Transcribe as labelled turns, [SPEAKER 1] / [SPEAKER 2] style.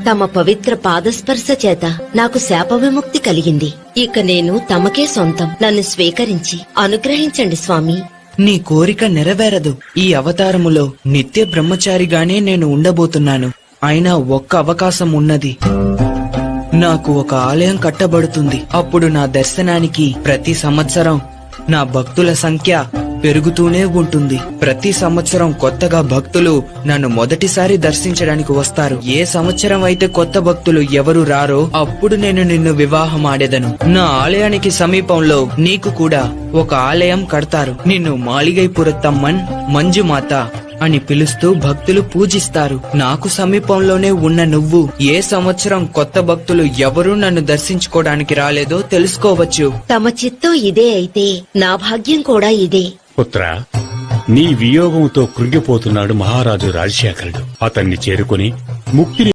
[SPEAKER 1] తమ పవిత్ర పాదస్పర్శ చేత నాకు శాప విముక్తి కలిగింది. ఇక నేను తమకే సొంతం. నన్ను స్వీకరించి అనుగ్రహించండి స్వామి.
[SPEAKER 2] నీ కోరిక నెరవేరదు. ఈ అవతారములో నిత్య బ్రహ్మచారిగానే నేను ఉండబోతున్నాను. అయినా ఒక్క అవకాశం ఉన్నది. నాకు ఒక ఆలయం కట్టబడుతుంది. అప్పుడు నా దర్శనానికి ప్రతి సంవత్సరం నా భక్తుల సంఖ్య పెరుగుతూనే ఉంటుంది. ప్రతి సంవత్సరం కొత్తగా భక్తులు నన్ను మొదటిసారి దర్శించడానికి వస్తారు. ఏ సంవత్సరం అయితే కొత్త భక్తులు ఎవరు రారో అప్పుడు నేను నిన్ను వివాహం ఆడేదను. నా ఆలయానికి సమీపంలో నీకు కూడా ఒక ఆలయం కడతారు. నిన్ను మాళిగైపురత్తమ్మన్ మంజుమాత అని పిలుస్తూ భక్తులు పూజిస్తారు. నాకు సమీపంలోనే ఉన్న నువ్వు ఏ సంవత్సరం కొత్త భక్తులు ఎవరూ నన్ను దర్శించుకోవడానికి రాలేదో తెలుసుకోవచ్చు.
[SPEAKER 1] తమ చిత్తం ఇదే అయితే నా భాగ్యం కూడా ఇదే.
[SPEAKER 3] పుత్ర, నీ వియోగంతో కృంగిపోతున్నాడు మహారాజు రాజశేఖరుడు. అతన్ని చేరుకుని ముక్తిని